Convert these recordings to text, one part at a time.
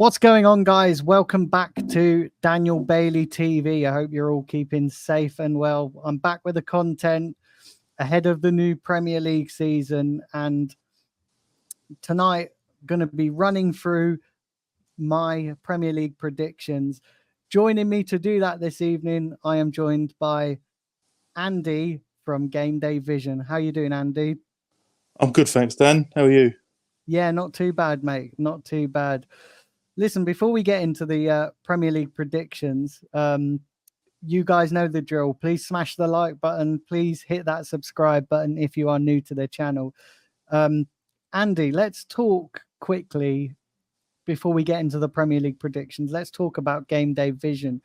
What's going on, guys? Welcome back to Daniel Bailey TV. I hope you're all keeping safe and well. I'm back with the content ahead of the new Premier League season, and tonight I'm going to be running through my Premier League predictions. Joining me to do that this evening, I am joined by Andy from Game Day Vision. How you doing, Andy? I'm good, thanks, Dan. How are you? Yeah, not too bad, mate. Not too bad. Listen, before we get into the Premier League predictions, you guys know the drill. Please smash the like button. Please hit that subscribe button if you are new to the channel. Andy, let's talk quickly before we get into the Premier League predictions. Let's talk about Game Day Vision.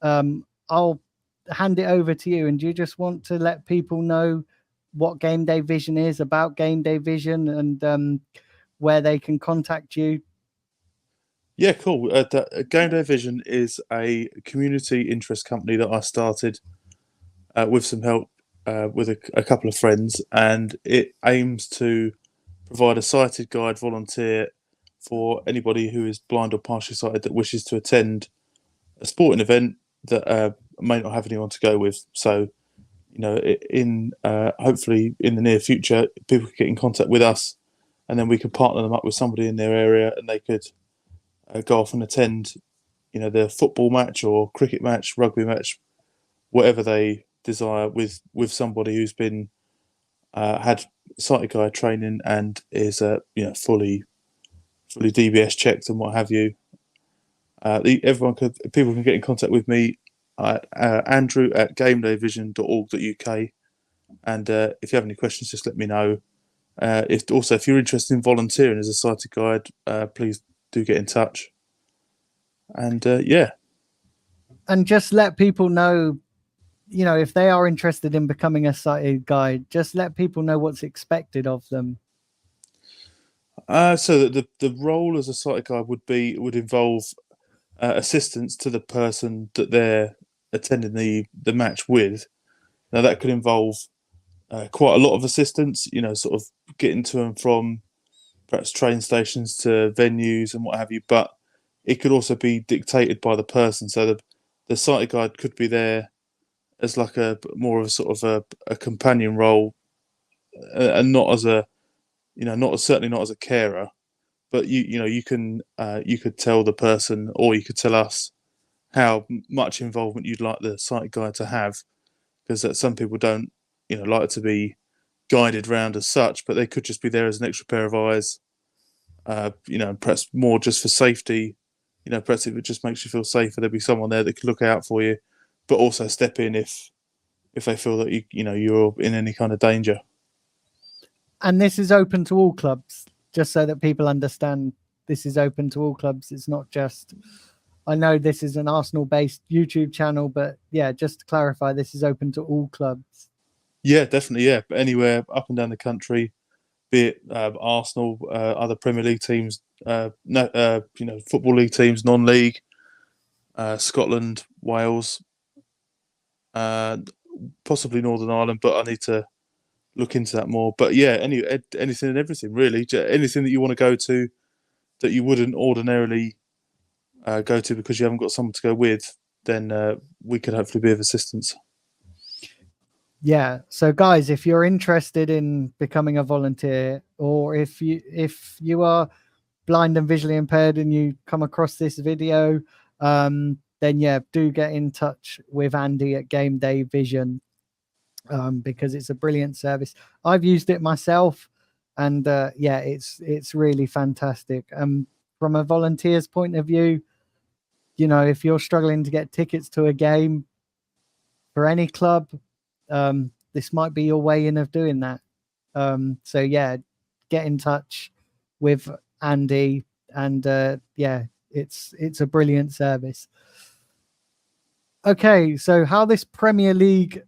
I'll hand it over to you. And do you just want to let people know what Game Day Vision is, about Game Day Vision, and where they can contact you? Yeah, cool. Game Day Vision is a community interest company that I started with some help with a couple of friends, and it aims to provide a sighted guide volunteer for anybody who is blind or partially sighted that wishes to attend a sporting event that may not have anyone to go with. So, hopefully in the near future, people can get in contact with us, and then we could partner them up with somebody in their area, and they could go off and attend, their football match or cricket match, rugby match, whatever they desire, with somebody who's been had sighted guide training and is fully DBS checked and what have you. People can get in contact with me at andrew@gamedayvision.org.uk, and if you have any questions, just let me know. If you're interested in volunteering as a sighted guide, please do get in touch. And and just let people know, if they are interested in becoming a sighted guide, just let people know what's expected of them. So that the role as a sighted guide would involve assistance to the person that they're attending the match with. Now that could involve quite a lot of assistance, sort of getting to and from perhaps train stations to venues and what have you, but it could also be dictated by the person. So the sighted guide could be there as like a more of a sort of a companion role, and not as a, certainly not as a carer. But you could tell the person, or you could tell us how much involvement you'd like the sighted guide to have, because some people don't like to be guided round as such, but they could just be there as an extra pair of eyes. Perhaps more just for safety. Perhaps if it just makes you feel safer, there'd be someone there that could look out for you, but also step in if they feel that you're in any kind of danger. And this is open to all clubs, just so that people understand. This is open to all clubs. It's not just, I know this is an Arsenal-based YouTube channel, but yeah, just to clarify, this is open to all clubs. Yeah, definitely. Yeah, but anywhere up and down the country, be it Arsenal, other Premier League teams, Football League teams, non-league, Scotland, Wales, possibly Northern Ireland, but I need to look into that more. But yeah, anything and everything really. Anything that you want to go to that you wouldn't ordinarily go to because you haven't got someone to go with, then we could hopefully be of assistance. Yeah. So guys, if you're interested in becoming a volunteer, or if you are blind and visually impaired and you come across this video, then yeah, do get in touch with Andy at Game Day Vision, because it's a brilliant service. I've used it myself, and yeah, it's really fantastic. From a volunteer's point of view, if you're struggling to get tickets to a game for any club, this might be your way in of doing that. So yeah, get in touch with Andy, and yeah, it's a brilliant service. Okay, so how this Premier League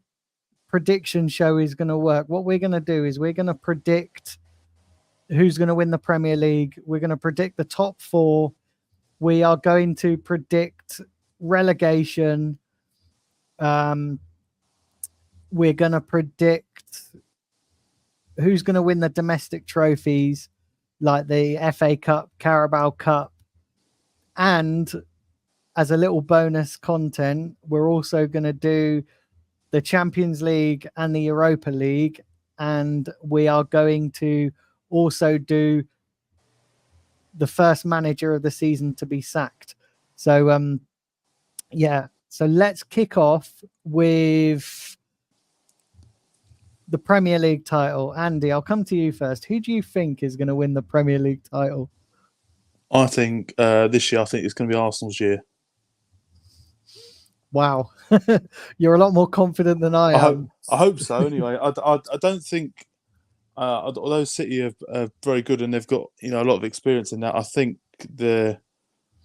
prediction show is going to work, what we're going to do is we're going to predict who's going to win the Premier League. We're going to predict the top four. We are going to predict relegation. We're going to predict who's going to win the domestic trophies, like the FA Cup, Carabao Cup, And as a little bonus content, we're also going to do the Champions League and the Europa League, and we are going to also do the first manager of the season to be sacked. So yeah, so let's kick off with the Premier League title. Andy, I'll come to you first. Who do you think is going to win the Premier League title? I think this year, I think it's going to be Arsenal's year. Wow, you're a lot more confident than I am. I hope so. Anyway, I don't think, although City are very good and they've got a lot of experience in that, I think they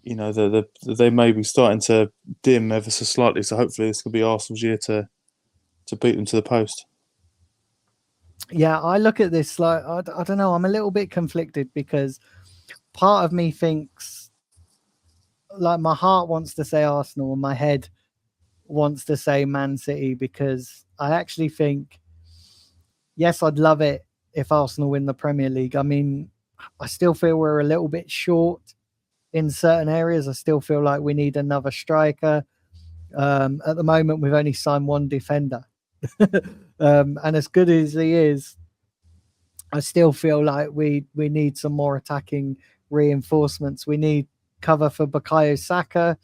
may be starting to dim ever so slightly. So hopefully this could be Arsenal's year to beat them to the post. Yeah, I look at this like I don't know. I'm a little bit conflicted because part of me thinks, like, my heart wants to say Arsenal and my head wants to say Man City, because I actually think, yes, I'd love it if Arsenal win the Premier League. I mean, I still feel we're a little bit short in certain areas. I still feel like we need another striker. At the moment, we've only signed one defender. And as good as he is, I still feel like we need some more attacking reinforcements. We need cover for Bukayo Saka.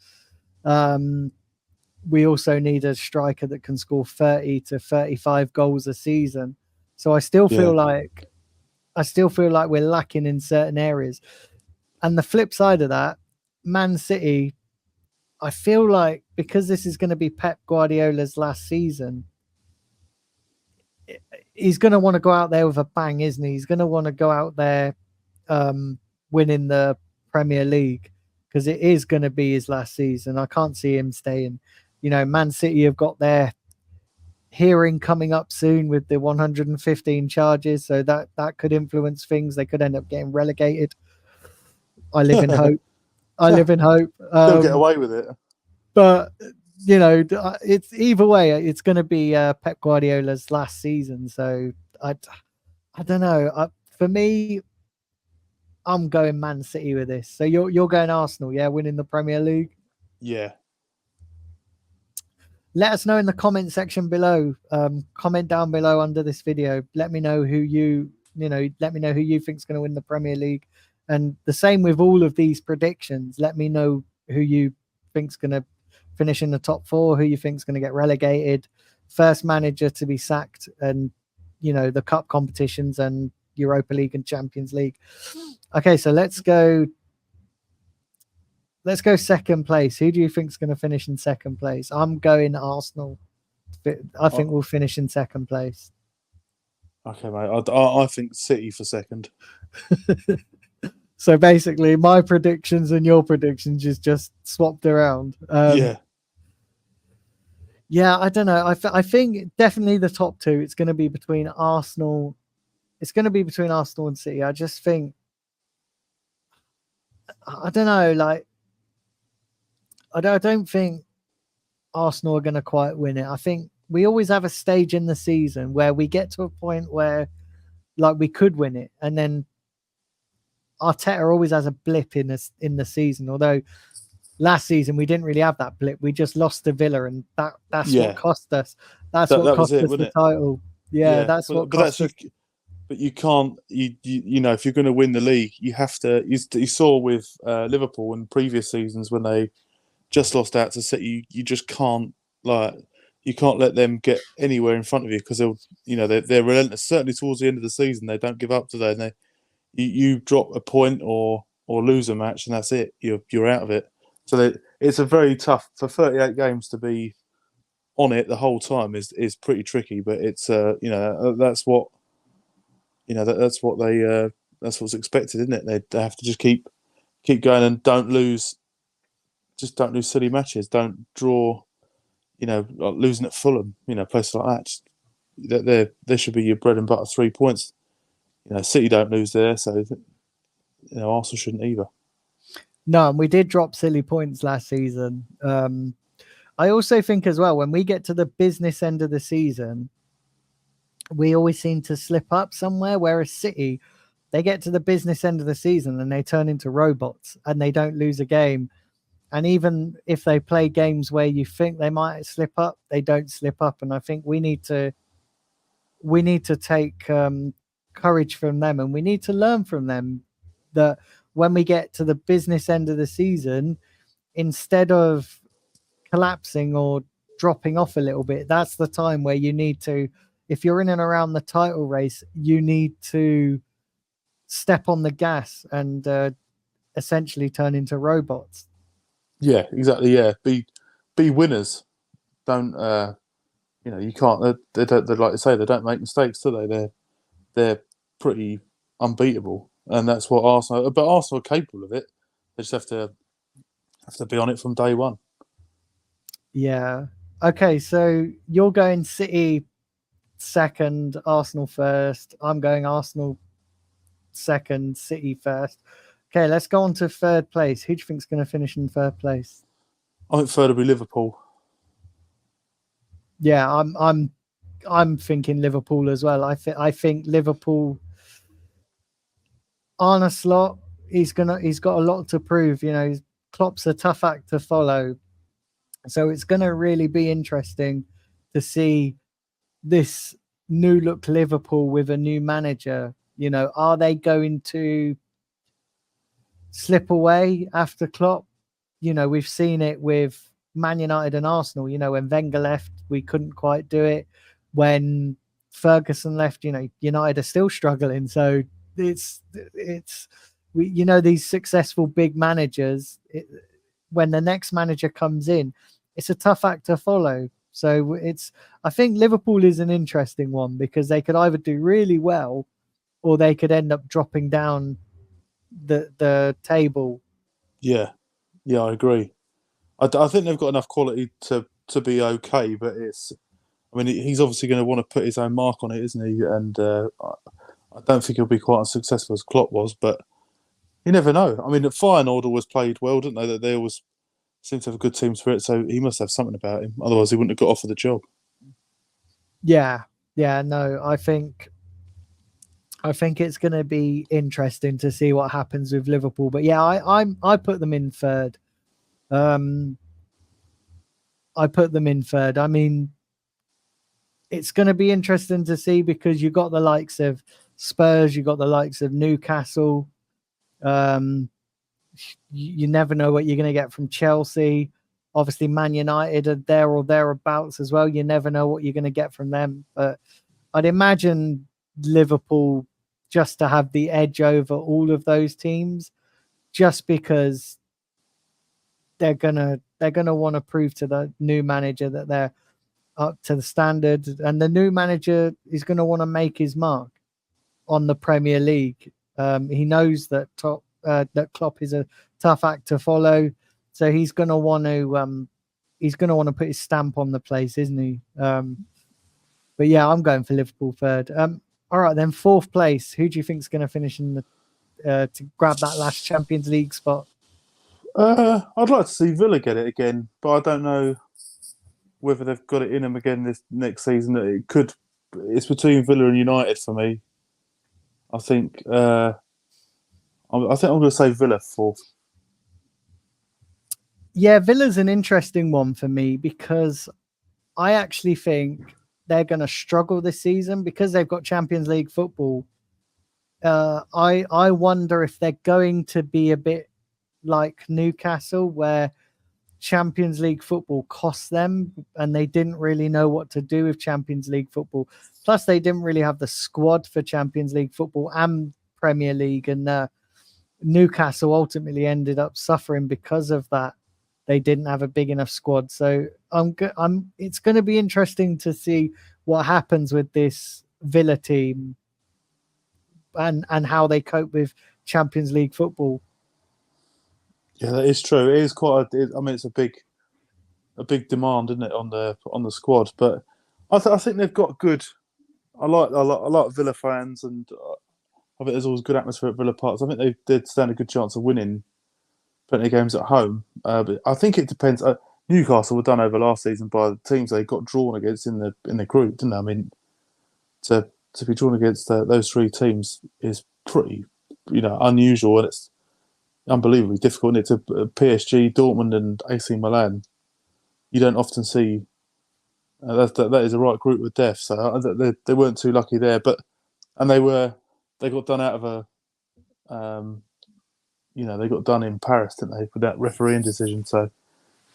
We also need a striker that can score 30 to 35 goals a season. So I still feel like we're lacking in certain areas. And the flip side of that, Man City, I feel like because this is going to be Pep Guardiola's last season, he's going to want to go out there with a bang, isn't he? He's going to want to go out there winning the Premier League, because it is going to be his last season. I can't see him staying. Man City have got their hearing coming up soon with the 115 charges, so that could influence things. They could end up getting relegated. I live in hope. They'll get away with it. But it's either way. It's going to be Pep Guardiola's last season. So I don't know. For me, I'm going Man City with this. So you're going Arsenal, yeah, winning the Premier League. Yeah. Let us know in the comment section below. Comment down below under this video. Let me know who you think's going to win the Premier League. And the same with all of these predictions. Let me know who you think's going to finish in the top 4, who you think's going to get relegated, first manager to be sacked, and the cup competitions and Europa League and Champions League. Okay, so let's go second place. Who do you think's going to finish in second place? I'm going Arsenal. I think we'll finish in second place. Okay, mate. I think City for second. So basically, my predictions and your predictions is just swapped around. Yeah, I don't know. I think definitely the top 2. It's going to be between Arsenal. It's going to be between Arsenal and City. I just think, I don't know. Like, I don't think Arsenal are going to quite win it. I think we always have a stage in the season where we get to a point where, like, we could win it, and then Arteta always has a blip in the season. Although last season we didn't really have that blip. We just lost to Villa, and that's what cost us. That's what cost us the title. Yeah, that's what cost us. But you can't. You if you're going to win the league, you have to. You saw with Liverpool in previous seasons when they just lost out to City. You just can't you can't let them get anywhere in front of you, because they're relentless. Certainly towards the end of the season, they don't give up, do they? And you drop a point or lose a match, and that's it. You're out of it. So it's a very tough, for 38 games to be on it the whole time is pretty tricky. But it's that's what that's what's expected, isn't it? They have to just keep going and don't lose silly matches. Don't draw, like losing at Fulham, places like that. There should be your bread and butter 3 points. City don't lose there, so Arsenal shouldn't either. No, and we did drop silly points last season. I also think as well, when we get to the business end of the season, we always seem to slip up somewhere, whereas City, they get to the business end of the season and they turn into robots and they don't lose a game And even if they play games where you think they might slip up, they don't slip up. And I think we need to take courage from them, and we need to learn from them that when we get to the business end of the season, instead of collapsing or dropping off a little bit, that's the time where you need to, if you're in and around the title race, you need to step on the gas and essentially turn into robots. Yeah, exactly. Yeah, be winners. Don't you can't. They don't. They, like I say, they don't make mistakes, do they? They're pretty unbeatable, and that's what Arsenal. But Arsenal are capable of it. They just have to be on it from day one. Yeah. Okay, so you're going City second, Arsenal first. I'm going Arsenal second, City first. Okay, let's go on to third place. Who do you think's going to finish in third place? I think third will be Liverpool. Yeah, I'm thinking Liverpool as well. I think Liverpool. Arne Slot, he's got a lot to prove. You know, Klopp's a tough act to follow, so it's gonna really be interesting to see this new look Liverpool with a new manager. You know, are they going to slip away after Klopp? You know, we've seen it with Man United and Arsenal. You know, when Wenger left, we couldn't quite do it. When Ferguson left, you know, United are still struggling. So it's we, you know, these successful big managers, when the next manager comes in, it's a tough act to follow. So I think Liverpool is an interesting one because they could either do really well or they could end up dropping down the table. Yeah, I agree. I think they've got enough quality to be okay, but I mean, he's obviously going to want to put his own mark on it, isn't he? And I don't think he'll be quite as successful as Klopp was, but you never know. I mean, Feyenoord always played well, didn't they? That they always seem to have a good team spirit, so he must have something about him. Otherwise, he wouldn't have got offered the job. Yeah, no, I think it's going to be interesting to see what happens with Liverpool. But yeah, I put them in third. I put them in third. I mean, it's going to be interesting to see because you got the likes of Spurs, you got the likes of Newcastle. You never know what you're going to get from Chelsea. Obviously, Man United are there or thereabouts as well. You never know what you're going to get from them. But I'd imagine Liverpool just to have the edge over all of those teams, just because they're gonna want to prove to the new manager that they're up to the standard, and the new manager is going to want to make his mark on the Premier League. He knows that that Klopp is a tough act to follow, so he's going to want to put his stamp on the place, isn't he? But yeah, I'm going for Liverpool third. All right, then fourth place. Who do you think is going to finish in the to grab that last Champions League spot? I'd like to see Villa get it again, but I don't know whether they've got it in them again this next season. It could. It's between Villa and United for me. I think. I'm going to say Villa fourth. Yeah, Villa's an interesting one for me because I actually think they're going to struggle this season because they've got Champions League football. I wonder if they're going to be a bit like Newcastle, where Champions League football cost them and they didn't really know what to do with Champions League football. Plus, they didn't really have the squad for Champions League football and Premier League, and Newcastle ultimately ended up suffering because of that. They didn't have a big enough squad. So it's going to be interesting to see what happens with this Villa team and how they cope with Champions League football. Yeah, that is true. It is quite. I mean, it's a big demand, isn't it, on the squad? But I think they've got good. I like Villa fans, and I think there's always good atmosphere at Villa Park. So I think they did stand a good chance of winning plenty of games at home. But I think it depends. Newcastle were done over last season by the teams they got drawn against in the group, didn't they? I mean, to be drawn against those three teams is pretty, unusual, and unbelievably difficult. And it's a PSG, Dortmund, and AC Milan. You don't often see that is a right group with death. So they weren't too lucky there, and they got done out of they got done in Paris, didn't they, with that refereeing decision? So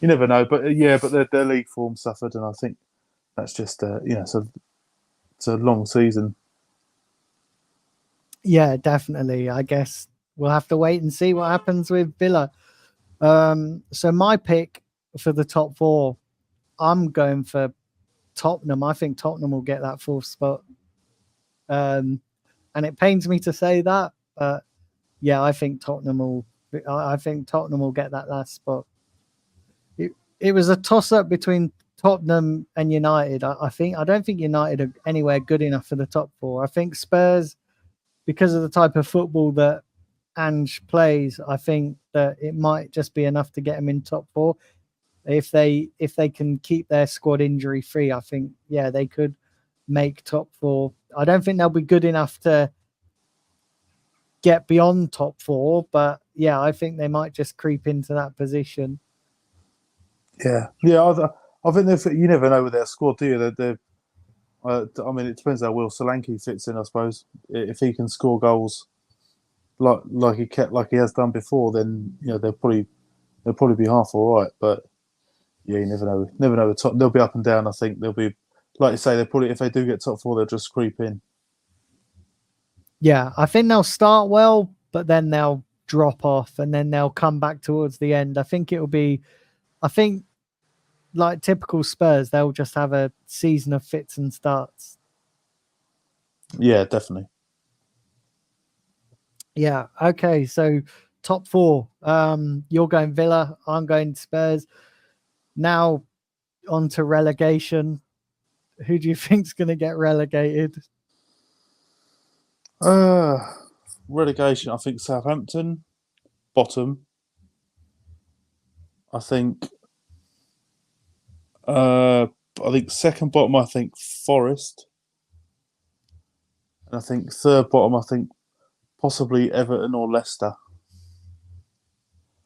you never know. But but their league form suffered, and I think that's just it's a long season. Yeah, definitely. I guess we'll have to wait and see what happens with Villa. So my pick for the top four, I'm going for Tottenham. I think Tottenham will get that fourth spot. And it pains me to say that, but yeah, I think Tottenham will get that last spot. It was a toss up between Tottenham and United. I don't think United are anywhere good enough for the top four. I think Spurs, because of the type of football that Ange plays, I think that it might just be enough to get them in top four. If they can keep their squad injury free, I think they could make top four. I don't think they'll be good enough to get beyond top four, but yeah, I think they might just creep into that position. Yeah. I think you never know with their squad, do you? I mean, it depends how Will Solanke fits in, I suppose. If he can score goals like he has done before, then they'll probably be half all right. But yeah, you never know. Never know. They'll be up and down. I think they'll be, like you say, they'll probably, if they do get top four, they'll just creep in. Yeah, I think they'll start well, but then they'll drop off, and then they'll come back towards the end. I think like typical Spurs, they'll just have a season of fits and starts. Yeah, definitely. Yeah. Okay. So top four. You're going Villa. I'm going Spurs. Now on to relegation. Who do you think's going to get relegated? Relegation. I think Southampton, bottom. I think second bottom, I think Forest. And I think third bottom, I think possibly Everton or Leicester.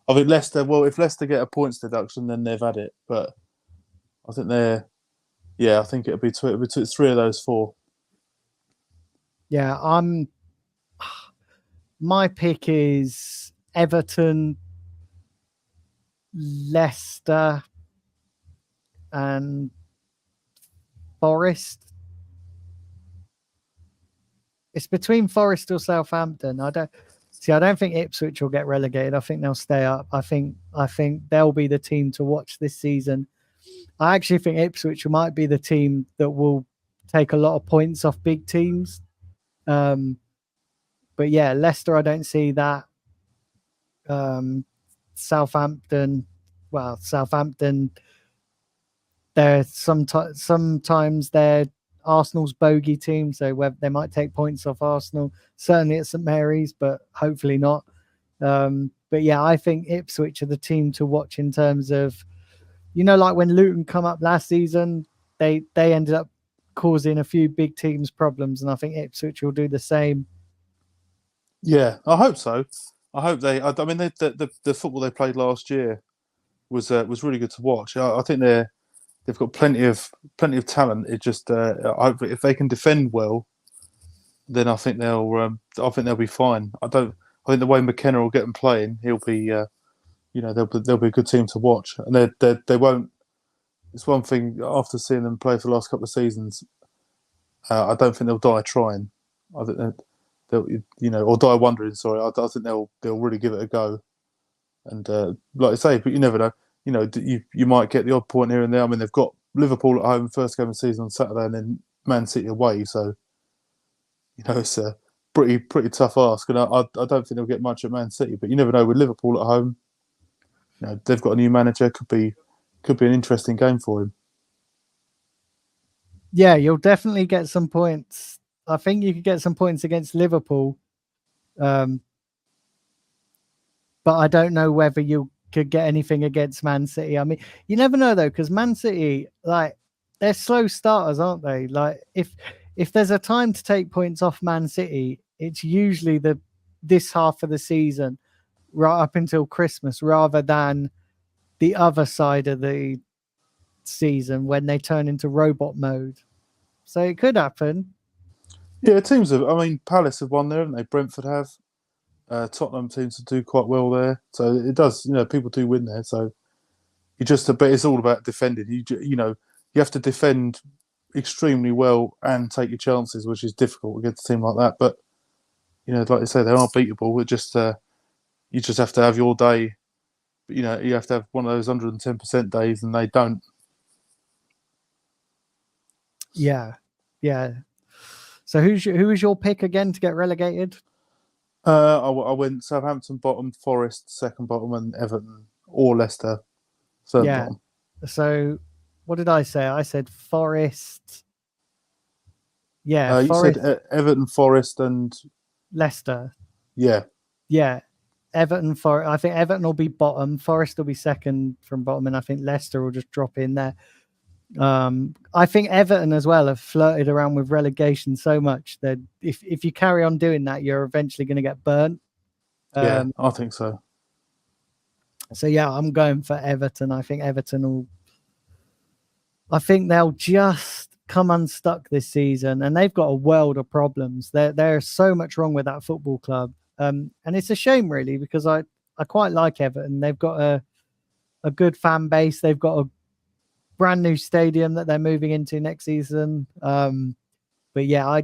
I think Leicester, well, if Leicester get a points deduction, then they've had it. But I think I think it'll be three of those four. Yeah, my pick is Everton, Leicester, and Forest. It's between Forest or Southampton. I don't think Ipswich will get relegated. I think they'll stay up. I think they'll be the team to watch this season. I actually think Ipswich might be the team that will take a lot of points off big teams. But yeah, Leicester, I don't see that. Southampton, they're sometimes they're Arsenal's bogey team, so they might take points off Arsenal. Certainly at St Mary's, but hopefully not. But yeah, I think Ipswich are the team to watch in terms of, like when Luton come up last season, they ended up causing a few big teams problems, and I think Ipswich will do the same. Yeah, I hope so. I hope they. I mean, the football they played last year was really good to watch. I think they've got plenty of talent. It just if they can defend well, then I think they'll be fine. I think the way McKenna will get them playing, he'll be they'll be a good team to watch, and they won't. It's one thing after seeing them play for the last couple of seasons. I don't think they'll die trying. I think they'll or die wondering. Sorry, I think they'll really give it a go. And like I say, but you never know. You might get the odd point here and there. I mean, they've got Liverpool at home, first game of the season on Saturday, and then Man City away. So, it's a pretty tough ask. And I don't think they'll get much at Man City, but you never know. With Liverpool at home, they've got a new manager. Could be an interesting game for him. Yeah, you'll definitely get some points. I think you could get some points against Liverpool. But I don't know whether you could get anything against Man City. I mean, you never know though, because Man City, they're slow starters, aren't they? Like if there's a time to take points off Man City, it's usually this half of the season. right up until Christmas, rather than the other side of the season when they turn into robot mode. So it could happen. Yeah, teams have. I mean, Palace have won there, haven't they? Brentford have. Tottenham seems to do quite well there. So it does. People do win there. So but it's all about defending. You have to defend extremely well and take your chances, which is difficult against a team like that. But like you say, they are beatable. You just have to have your day. You have to have one of those 110% days, and they don't. Yeah. So who was your pick again to get relegated? I went Southampton bottom, Forest second bottom, and Everton or Leicester third bottom. So what did I say? I said Forest. Yeah, you Forest, said Everton, Forest, and Leicester. Yeah. Everton, Forest. I think Everton will be bottom. Forest will be second from bottom, and I think Leicester will just drop in there. I think Everton as well have flirted around with relegation so much that if you carry on doing that, you're eventually going to get burnt. Yeah, I think so. So yeah, I'm going for Everton. I think they'll just come unstuck this season, and they've got a world of problems. There's so much wrong with that football club, and it's a shame really, because I quite like Everton. They've got a good fan base. They've got a brand new stadium that they're moving into next season. But yeah,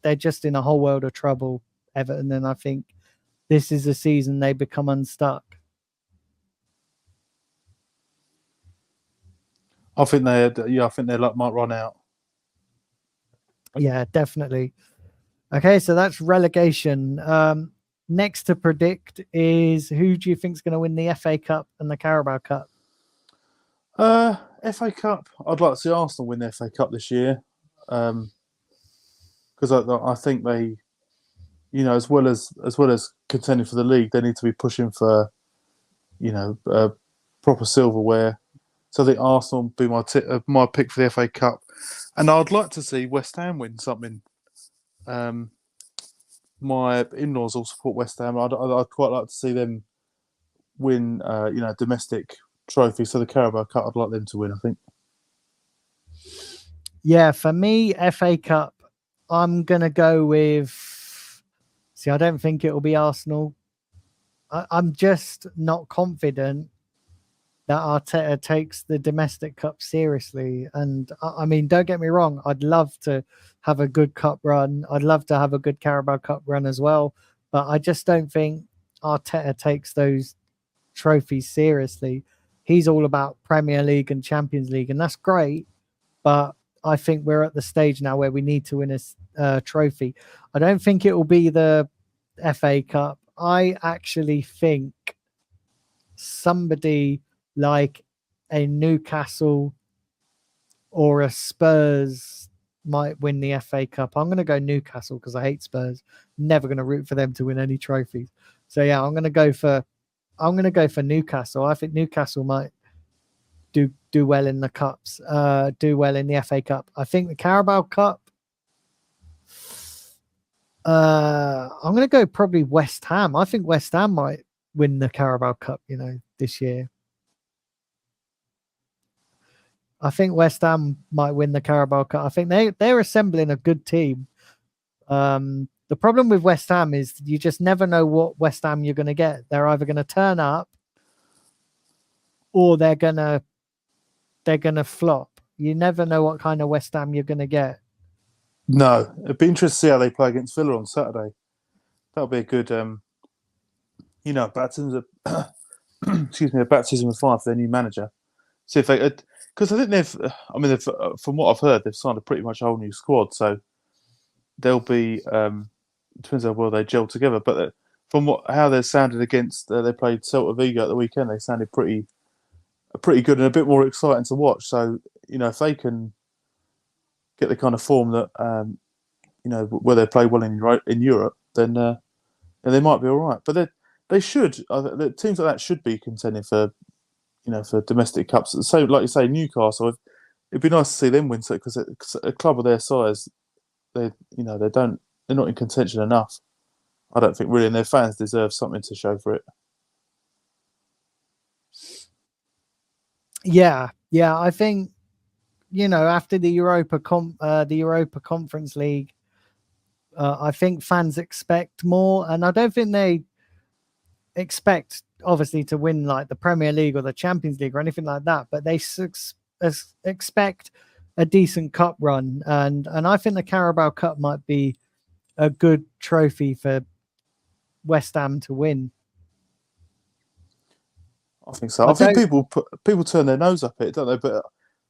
they're just in a whole world of trouble, Everton, and I think this is a season they become unstuck. I think their luck might run out. Yeah, definitely. Okay, so that's relegation. Next to predict is, who do you think is going to win the FA Cup and the Carabao Cup? FA Cup. I'd like to see Arsenal win the FA Cup this year, because I think they, as well as contending for the league, they need to be pushing for, proper silverware. So I think Arsenal would be my pick for the FA Cup, and I'd like to see West Ham win something. My in-laws all support West Ham. I'd quite like to see them win, domestic trophy. So the Carabao Cup, I'd like them to win, I think. Yeah, for me, FA Cup, I'm going to go with... See, I don't think it will be Arsenal. I'm just not confident that Arteta takes the domestic cup seriously. And I mean, don't get me wrong, I'd love to have a good cup run. I'd love to have a good Carabao Cup run as well. But I just don't think Arteta takes those trophies seriously. He's all about Premier League and Champions League, and that's great. But I think we're at the stage now where we need to win a trophy. I don't think it will be the FA Cup. I actually think somebody like a Newcastle or a Spurs might win the FA Cup. I'm going to go Newcastle because I hate Spurs. Never going to root for them to win any trophies. So yeah, I'm going to go for Newcastle. I think Newcastle might do well in the cups, do well in the FA Cup. I think the Carabao Cup, I'm going to go probably West Ham. I think West Ham might win the Carabao Cup, this year. I think West Ham might win the Carabao Cup. I think they're assembling a good team. The problem with West Ham is you just never know what West Ham you're going to get. They're either going to turn up or they're going to flop. You never know what kind of West Ham you're going to get. No, it'd be interesting to see how they play against Villa on Saturday. That'll be a good, baptism of, a baptism of fire for their new manager. See if they, because I think from what I've heard, they've signed a pretty much whole new squad. So they'll be, depends how well they gel together. But from how they sounded against, they played Celta Vigo at the weekend. They sounded pretty good and a bit more exciting to watch. So if they can get the kind of form that where they play well in Europe, then they might be all right. But they should. Teams like that should be contending for for domestic cups. So like you say, Newcastle. It'd be nice to see them win, because a club of their size, they're not in contention enough. I don't think really, and their fans deserve something to show for it. Yeah, I think after the Europa Conference League, I think fans expect more, and I don't think they expect obviously to win like the Premier League or the Champions League or anything like that, but they expect a decent cup run, and I think the Carabao Cup might be a good trophy for West Ham to win. I think so. I think people turn their nose up at it, don't they? But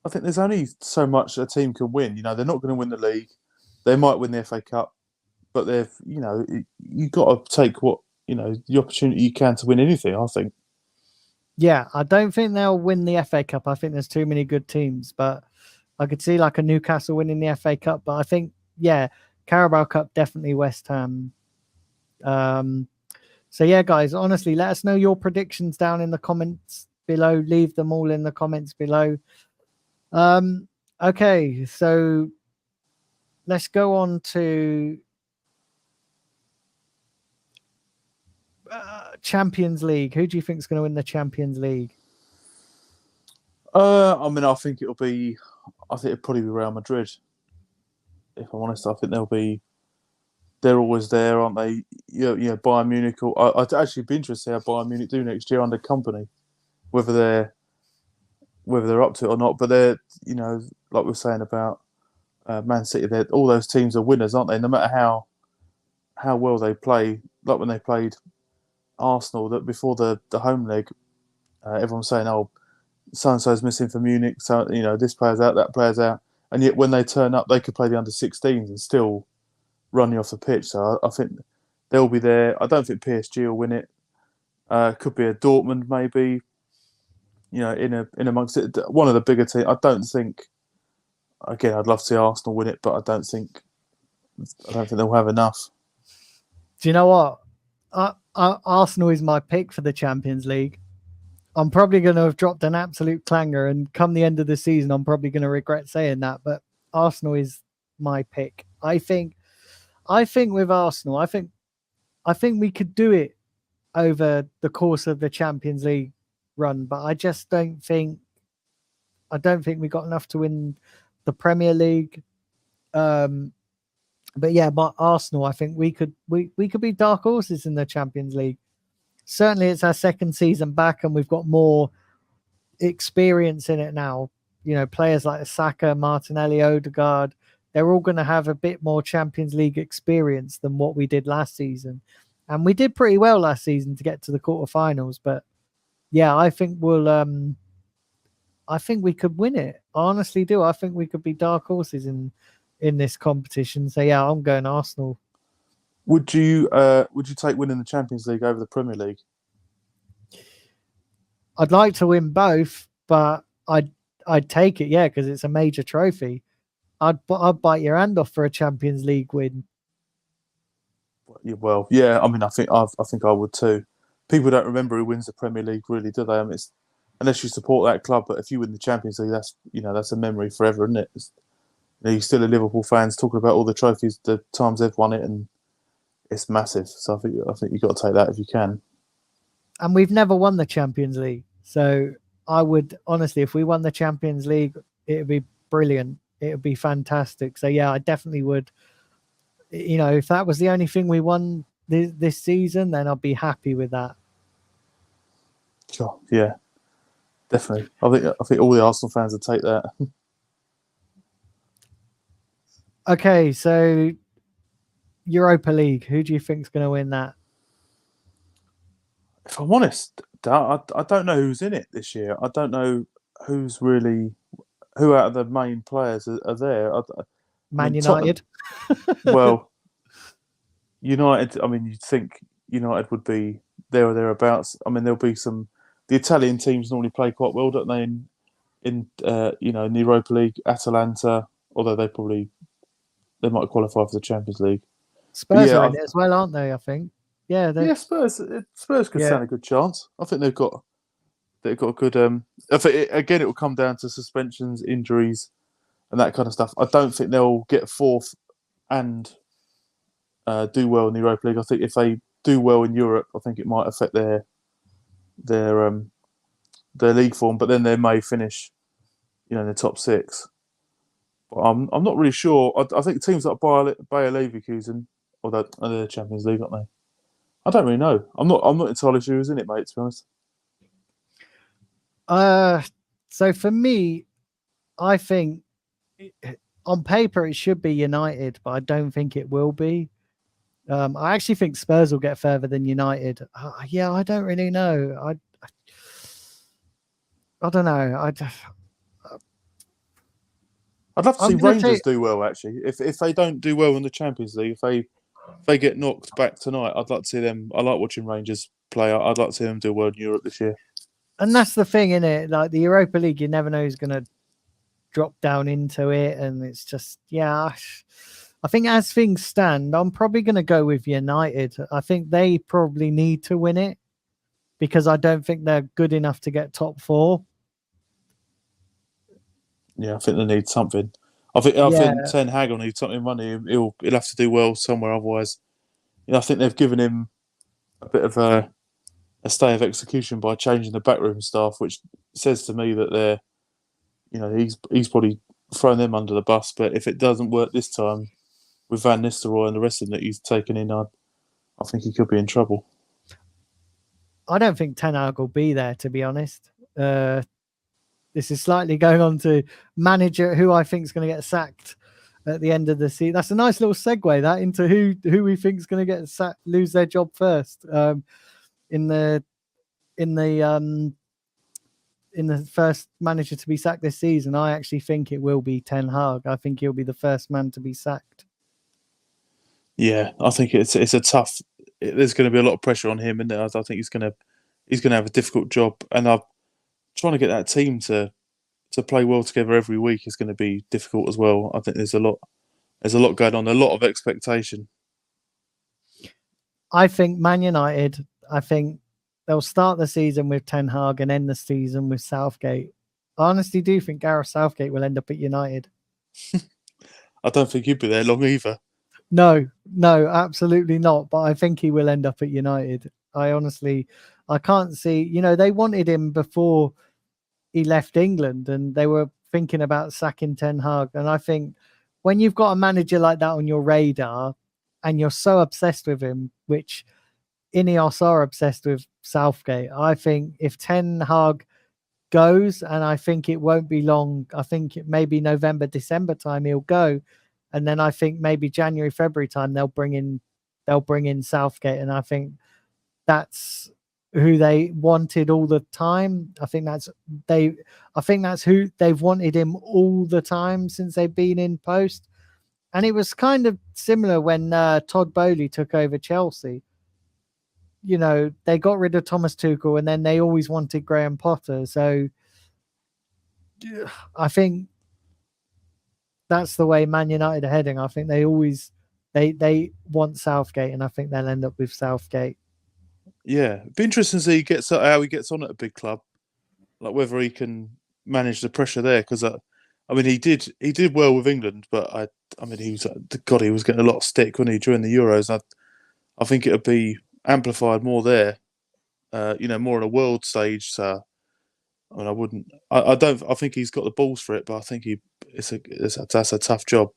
I think there's only so much a team can win. They're not going to win the league. They might win the FA Cup, but you've got to take the opportunity you can to win anything. I think. Yeah, I don't think they'll win the FA Cup. I think there's too many good teams, but I could see like a Newcastle winning the FA Cup. But I think, Carabao Cup, definitely West Ham. So yeah, guys, honestly, let us know your predictions down in the comments below. Leave them all in the comments below. Okay, so let's go on to Champions League. Who do you think is going to win the Champions League? I think it'll probably be Real Madrid. If I'm honest, I think they're always there, aren't they? Bayern Munich. I'd actually be interested to see how Bayern Munich do next year under Company, whether they're up to it or not. But they're, like we're saying about Man City, all those teams are winners, aren't they? No matter how well they play. Like when they played Arsenal, that before the home leg, everyone's saying, "Oh, so and so's missing for Munich." So this player's out, that player's out, and yet when they turn up, they could play the under-16s and still run you off the pitch. So I think they'll be there. I don't think PSG will win it. Could be a Dortmund maybe. In amongst it, one of the bigger teams. I don't think. Again, I'd love to see Arsenal win it, but I don't think they'll have enough. Do you know what? Arsenal is my pick for the Champions League. I'm probably going to have dropped an absolute clanger, and come the end of the season, I'm probably going to regret saying that. But Arsenal is my pick. I think with Arsenal, I think we could do it over the course of the Champions League run, but I just don't think we got enough to win the Premier League. But yeah, but Arsenal, I think we could be dark horses in the Champions League. Certainly, it's our second season back, and we've got more experience in it now. Players like Saka, Martinelli, Odegaard, they're all going to have a bit more Champions League experience than what we did last season. And we did pretty well last season to get to the quarterfinals. But yeah, I think I think we could win it. I honestly do. I think we could be dark horses in this competition. So yeah, I'm going Arsenal. Would you take winning the Champions League over the Premier League? I'd like to win both, but I'd take it, yeah, because it's a major trophy. I'd bite your hand off for a Champions League win. Well, yeah. I think I would too. People don't remember who wins the Premier League, really, do they? It's unless you support that club. But if you win the Champions League, that's a memory forever, isn't it? You're still a Liverpool fans talking about all the trophies, the times they've won it, and it's massive. So I think you've got to take that if you can. And we've never won the Champions League, so I would honestly, if we won the Champions League, it would be brilliant. It would be fantastic. So yeah, I definitely would. If that was the only thing we won this season, then I'd be happy with that. Sure. Yeah, definitely. I think all the Arsenal fans would take that. Okay, so Europa League, who do you think is going to win that? If I'm honest, I don't know who's in it this year. I don't know who out of the main players are there. Man United. Well, United. You'd think United would be there or thereabouts. There'll be some. The Italian teams normally play quite well, don't they? In the Europa League, Atalanta, although they might qualify for the Champions League. Spurs are in it as well, aren't they? I think. Yeah, Spurs could stand a good chance. I think they've got a good. I think again, it will come down to suspensions, injuries, and that kind of stuff. I don't think they'll get fourth and do well in the Europa League. I think if they do well in Europe, I think it might affect their league form. But then they may finish, in the top six. But I'm not really sure. I think teams like Bayer Leverkusen, or they're the Champions League, aren't they? I don't really know. I'm not entirely sure who's in it, mate. To be honest. So for me, I think on paper it should be United, but I don't think it will be. I actually think Spurs will get further than United. Yeah, I don't really know. I don't know. I'd love to see Rangers do well. Actually, if they don't do well in the Champions League, if they get knocked back tonight, I'd like to see them. I like watching Rangers play. I'd like to see them do well in Europe this year. And that's the thing, isn't it? Like the Europa League, you never know who's going to drop down into it, and it's just I think as things stand, I'm probably going to go with United. I think they probably need to win it because I don't think they're good enough to get top four. Yeah, I think they need something. I think Ten Hag will need something money. He'll have to do well somewhere, otherwise. I think they've given him a bit of a stay of execution by changing the backroom staff, which says to me that they're, he's probably thrown them under the bus. But if it doesn't work this time with Van Nistelrooy and the rest of them that he's taken in, I think he could be in trouble. I don't think Ten Hag will be there, to be honest. This is slightly going on to manager who I think is going to get sacked at the end of the season. That's a nice little segue that into who we think is going to get sacked, lose their job first in the first manager to be sacked this season. I actually think it will be Ten Hag. I think he'll be the first man to be sacked. Yeah, I think it's a tough. There's going to be a lot of pressure on him, and I think he's going to have a difficult job. And I'm trying to get that team to play well together every week is going to be difficult as well. I think there's a lot going on, a lot of expectation. I think Man United. I think they'll start the season with Ten Hag and end the season with Southgate. I honestly do think Gareth Southgate will end up at United. I don't think he'd be there long either. No, absolutely not. But I think he will end up at United. I can't see. They wanted him before he left England, and they were thinking about sacking Ten Hag. And I think when you've got a manager like that on your radar, and you're so obsessed with him, which Ineos are obsessed with Southgate, I think if Ten Hag goes, and I think it won't be long, I think it may be November, December time he'll go, and then I think maybe January, February time they'll bring in Southgate, and I think that's who they wanted all the time. I think that's who they've wanted him all the time since they've been in post. And it was kind of similar when Todd Boehly took over Chelsea. They got rid of Thomas Tuchel, and then they always wanted Graham Potter. So I think that's the way Man United are heading. I think they want Southgate, and I think they'll end up with Southgate. Yeah, it'd be interesting to see how he gets on at a big club, like whether he can manage the pressure there. Because he did well with England, but he was getting a lot of stick when he during the Euros. I think it would be amplified more there, more on a world stage. So, I think he's got the balls for it, but I think that's a tough job.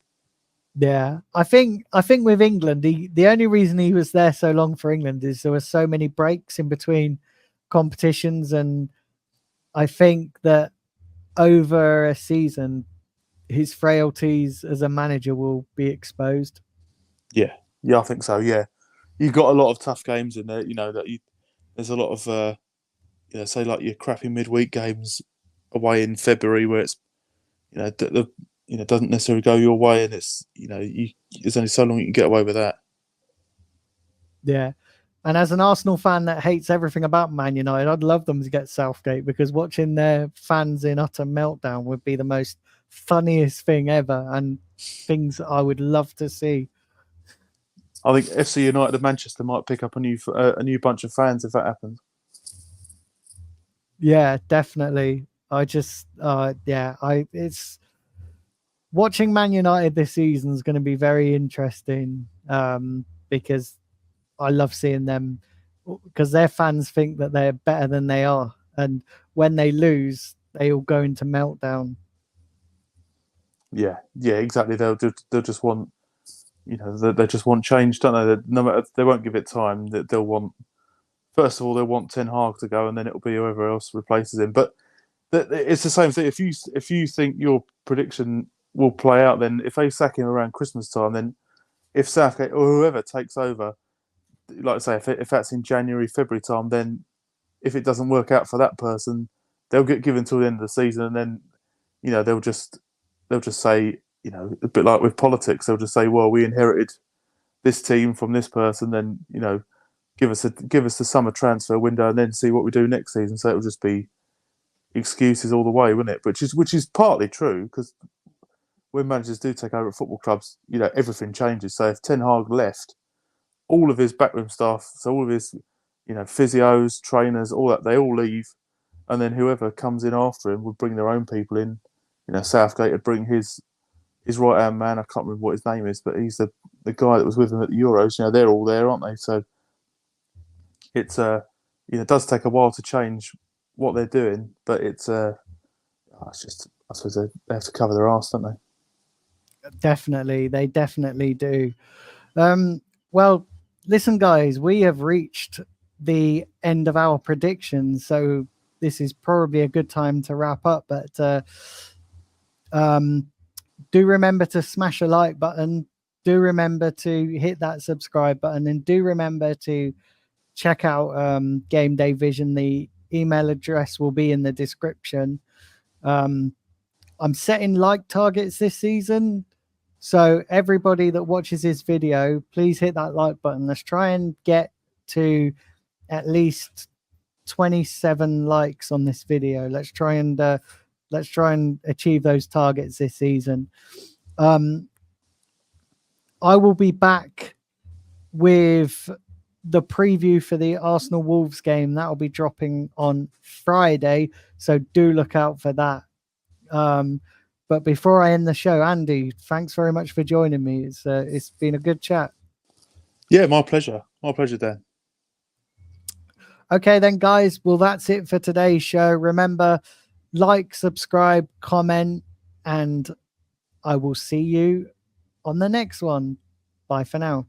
Yeah, I think with England, the only reason he was there so long for England is there were so many breaks in between competitions, and I think that over a season, his frailties as a manager will be exposed. Yeah, I think so. Yeah, you've got a lot of tough games in there. There's a lot of say like your crappy midweek games away in February where it's doesn't necessarily go your way, and it's there's only so long you can get away with that. Yeah, and as an Arsenal fan that hates everything about Man United, I'd love them to get Southgate, because watching their fans in utter meltdown would be the most funniest thing ever, and things I would love to see. I think FC United of Manchester might pick up a new bunch of fans if that happens. Yeah, definitely. It's watching Man United this season is going to be very interesting. because I love seeing them, because their fans think that they're better than they are, and when they lose, they all go into meltdown. Yeah, exactly. They'll just want, they just want change, don't they? No matter, they won't give it time. That they'll want, first of all, they'll want Ten Hag to go, and then it'll be whoever else replaces him. But it's the same thing. If you think your prediction will play out, then if they sack him around Christmas time, then if Southgate or whoever takes over, like I say, if that's in January, February time, then if it doesn't work out for that person, they'll get given till the end of the season, and then they'll just say, a bit like with politics, they'll just say, well, we inherited this team from this person, then give us the summer transfer window, and then see what we do next season. So it'll just be excuses all the way, wouldn't it? Which is partly true, because when managers do take over at football clubs, everything changes. So if Ten Hag left, all of his backroom staff, so all of his physios, trainers, all that, they all leave, and then whoever comes in after him would bring their own people in. Southgate would bring his right hand man. I can't remember what his name is, but he's the guy that was with him at the Euros. They're all there, aren't they? So it's it does take a while to change what they're doing, but it's just, I suppose they have to cover their arse, don't they? Definitely, they definitely do. Well, listen, guys, we have reached the end of our predictions, so this is probably a good time to wrap up. But do remember to smash a like button. Do remember to hit that subscribe button, and do remember to check out Game Day Vision. The email address will be in the description. I'm setting like targets this season, so everybody that watches this video, please hit that like button. Let's try and get to at least 27 likes on this video. Let's try and achieve those targets this season. I will be back with the preview for the Arsenal Wolves game. That will be dropping on Friday, so do look out for that. But before I end the show, Andy, thanks very much for joining me. It's been a good chat. Yeah, my pleasure. My pleasure, Dan. Okay then, guys. Well, that's it for today's show. Remember, like, subscribe, comment, and I will see you on the next one. Bye for now.